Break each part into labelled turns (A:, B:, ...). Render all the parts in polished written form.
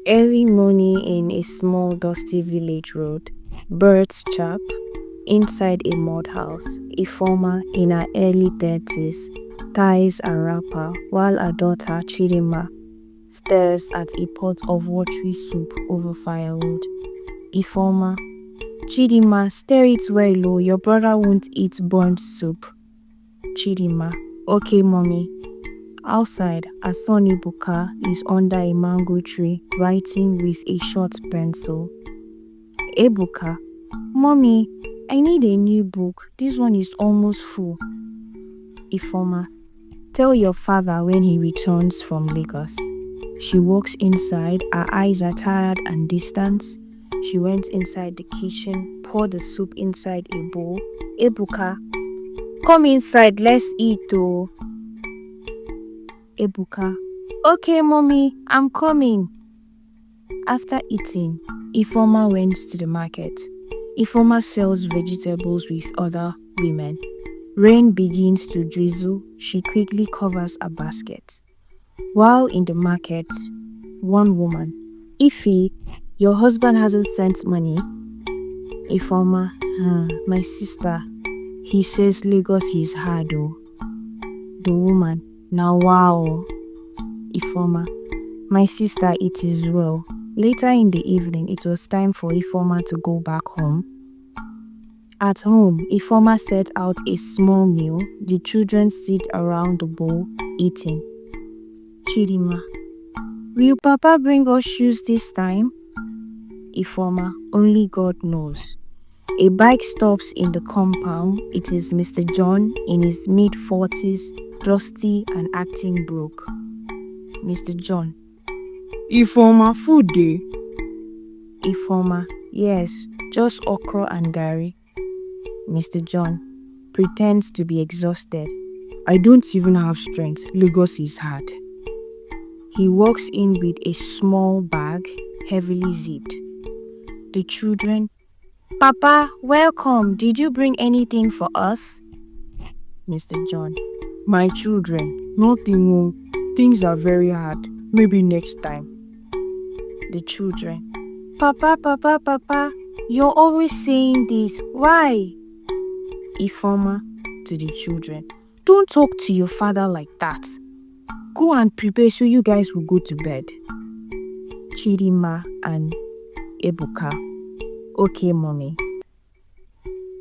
A: Early morning in a small dusty village road. Birds chirp. Inside a mud house, Ifeoma in her early 30s ties a wrapper while her daughter Chidinma stares at a pot of watery soup over firewood. Ifeoma, Chidinma, stir it well oh, your brother won't eat burnt soup. Chidinma, okay mommy. Outside, her son Ibuka is under a mango tree writing with a short pencil. Ebuka, mommy, I need a new book. This one is almost full. Ifeoma, tell your father when he returns from Lagos. She walks inside, her eyes are tired and distant. She went inside the kitchen, poured the soup inside a bowl. Ebuka, come inside, let's eat oh. Ebuka, okay mommy, I'm coming. After eating, Ifeoma went to the market. Ifeoma sells vegetables with other women. Rain begins to drizzle. She quickly covers a basket. While in the market, one woman, Ife, your husband hasn't sent money. Ifeoma, my sister, he says Lagos is hard oh. The woman, now wow. Ifeoma, my sister, it is well. Later in the evening, it was time for Ifeoma to go back home. At home, Ifeoma set out a small meal. The children sit around the bowl, eating. Chidinma, will Papa bring us shoes this time? Ifeoma, only God knows. A bike stops in the compound. It is Mr. John in his mid-40s, dusty and acting broke. Mr. John, Ifeoma, food day? Ifeoma, yes, just okra and gari. Mr. John pretends to be exhausted. I don't even have strength. Lagos is hard. He walks in with a small bag, heavily zipped. The children, Papa, welcome. Did you bring anything for us? Mr. John, my children, nothing more. Things are very hard. Maybe next time. The children, Papa, you're always saying this. Why? Ifeoma to the children, don't talk to your father like that. Go and prepare so you guys will go to bed. Chidinma and Ebuka, okay mommy.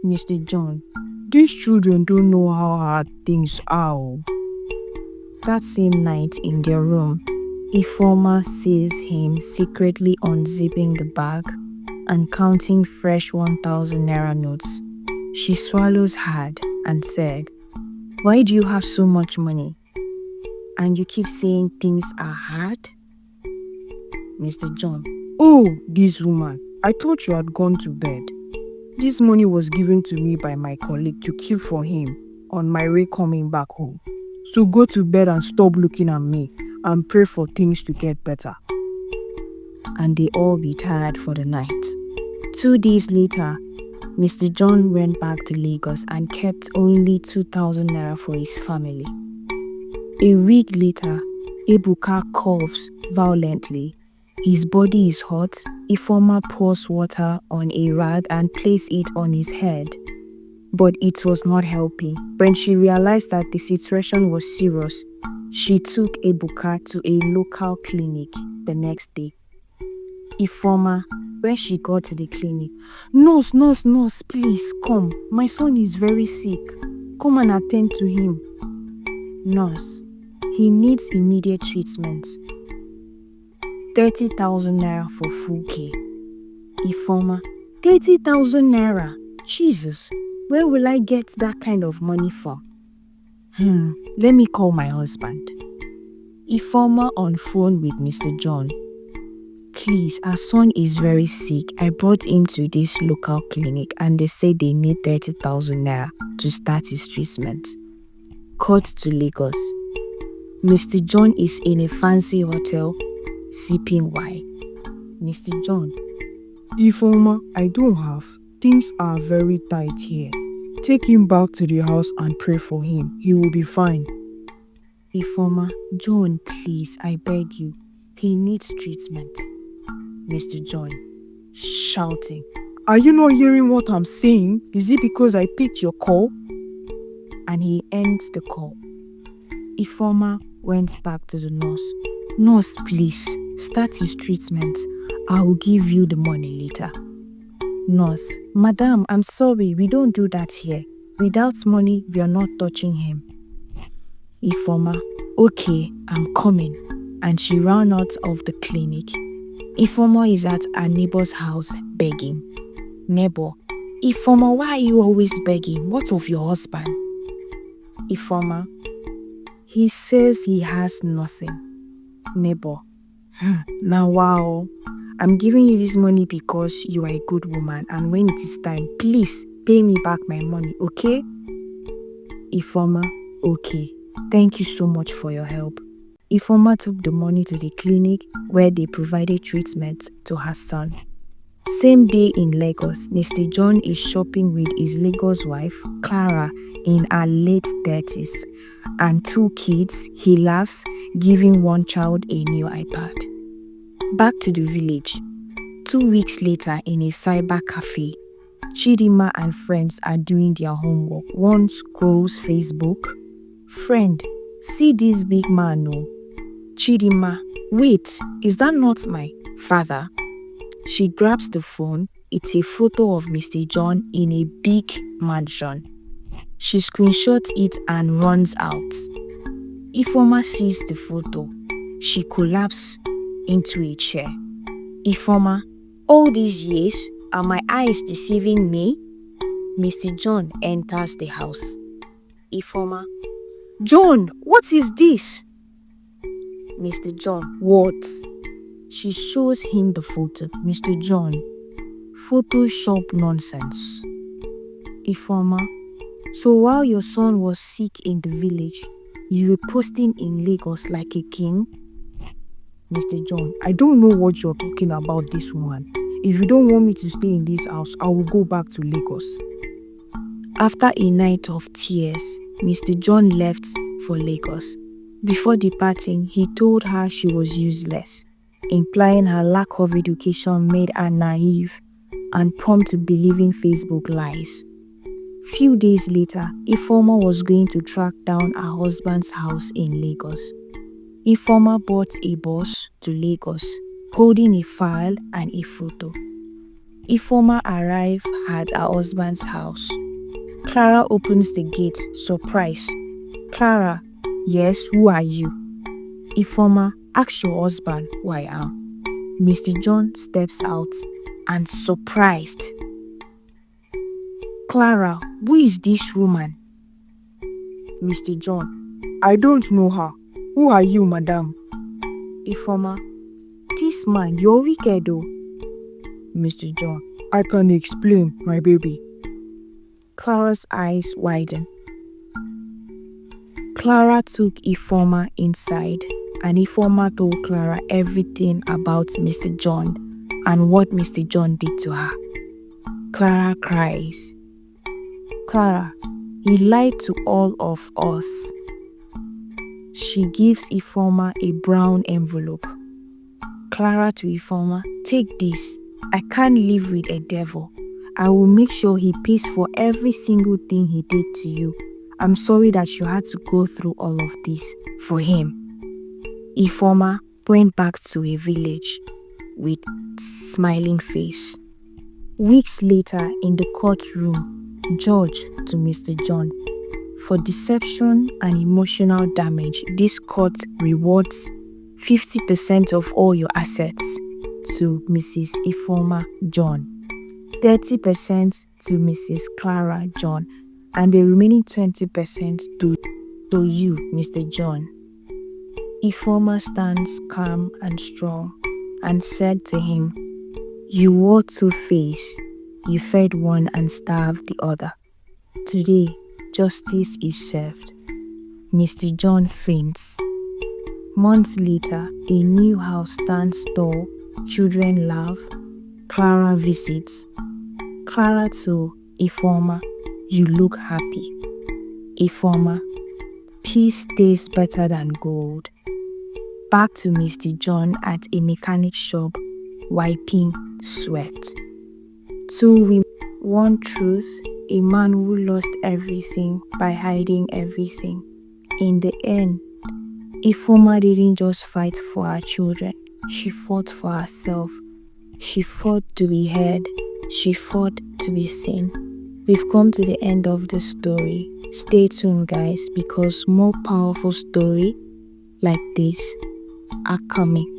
A: Mr. John, these children don't know how hard things are. That same night in their room, Ifeoma sees him secretly unzipping the bag and counting fresh 1,000 naira notes. She swallows hard and said, why do you have so much money? And you keep saying things are hard? Mr. John, oh, this woman, I thought you had gone to bed. This money was given to me by my colleague to keep for him on my way coming back home. So go to bed and stop looking at me and pray for things to get better. And they all retired for the night. 2 days later, Mr. John went back to Lagos and kept only 2,000 naira for his family. A week later, Ebuka coughs violently. His body is hot. Ifeoma pours water on a rag and places it on his head. But it was not helping. When she realized that the situation was serious, she took Ebuka to a local clinic the next day. Ifeoma, when she got to the clinic, nurse, please come. My son is very sick. Come and attend to him. Nurse, he needs immediate treatment. 30,000 naira for full care. Ifeoma, 30,000 naira? Jesus, where will I get that kind of money from? Let me call my husband. Ifeoma on phone with Mr. John. Please, our son is very sick. I brought him to this local clinic and they say they need 30,000 naira to start his treatment. Cut to Lagos. Mr. John is in a fancy hotel sipping wine. Mr. John, Ifeoma, I don't have. Things are very tight here. Take him back to the house and pray for him. He will be fine. Ifeoma, John, please, I beg you. He needs treatment. Mr. John, shouting.
B: Are you not hearing what I'm saying? Is it because I picked your call?
A: And he ends the call. Ifeoma went back to the nurse. Nurse, please, start his treatment. I will give you the money later. Nurse, Madam, I'm sorry, we don't do that here. Without money, we are not touching him. Ifeoma, okay, I'm coming. And she ran out of the clinic. Ifeoma is at her neighbor's house begging. Neighbor, Ifeoma, why are you always begging? What of your husband? Ifeoma, he says he has nothing. Neighbor, now wow, I'm giving you this money because you are a good woman, and when it is time, please pay me back my money, okay? Ifeoma, okay, thank you so much for your help. Ifeoma took the money to the clinic where they provided treatment to her son. Same day in Lagos, Mr. John is shopping with his Lagos wife, Clara, in her late 30s, and 2 kids. He laughs, giving one child a new iPad. Back to the village. 2 weeks later, in a cyber cafe, Chidinma and friends are doing their homework. One scrolls Facebook. Friend, see this big man, no? Chidinma, wait, is that not my father? She grabs the phone. It's a photo of Mr. John in a big mansion. She screenshots it and runs out. Ifeoma sees the photo. She collapses into a chair. Ifeoma, all these years, are my eyes deceiving me? Mr. John enters the house. Ifeoma, John, what is this? Mr. John, what? She shows him the photo. Mr. John, Photoshop nonsense. Ifeoma, so while your son was sick in the village, you were posting in Lagos like a king? Mr. John, I don't know what you're talking about, this woman. If you don't want me to stay in this house, I will go back to Lagos. After a night of tears, Mr. John left for Lagos. Before departing, he told her she was useless, implying her lack of education made her naive and prone to believing Facebook lies. Few days later, Ifeoma was going to track down her husband's house in Lagos. Ifeoma bought a bus to Lagos, holding a file and a photo. Ifeoma arrived at her husband's house. Clara opens the gate, surprised. Clara, yes, who are you? Ifeoma, ask your husband who I am. Mr. John steps out and surprised. Clara, who is this woman? Mr. John, I don't know her. Who are you, madam? Ifeoma, this man, you're wicked though. Mr. John, I can explain, my baby. Clara's eyes widen. Clara took Ifeoma inside, and Ifeoma told Clara everything about Mr. John and what Mr. John did to her. Clara cries. Clara, he lied to all of us. She gives Ifeoma a brown envelope. Clara to Ifeoma, take this. I can't live with a devil. I will make sure he pays for every single thing he did to you. I'm sorry that you had to go through all of this for him. Ifeoma went back to a village with smiling face. Weeks later, in the courtroom, judge to Mr. John. For deception and emotional damage, this court rewards 50% of all your assets to Mrs. Ifeoma John, 30% to Mrs. Clara John, and the remaining 20% to you, Mr. John. Ifeoma stands calm and strong and said to him, you wore 2 faces, you fed one and starved the other. Today, justice is served. Mr. John faints. Months later, a new house stands tall, children laugh, Clara visits. Clara to Ifeoma, you look happy. Ifeoma, peace tastes better than gold. Back to Mr. John at a mechanic shop. wiping sweat. Two women, one truth, a man who lost everything by hiding everything. In the end, Ifeoma didn't just fight for her children, she fought for herself. She fought to be heard, she fought to be seen. We've come to the end of the story. Stay tuned, guys, because more powerful stories like this are coming.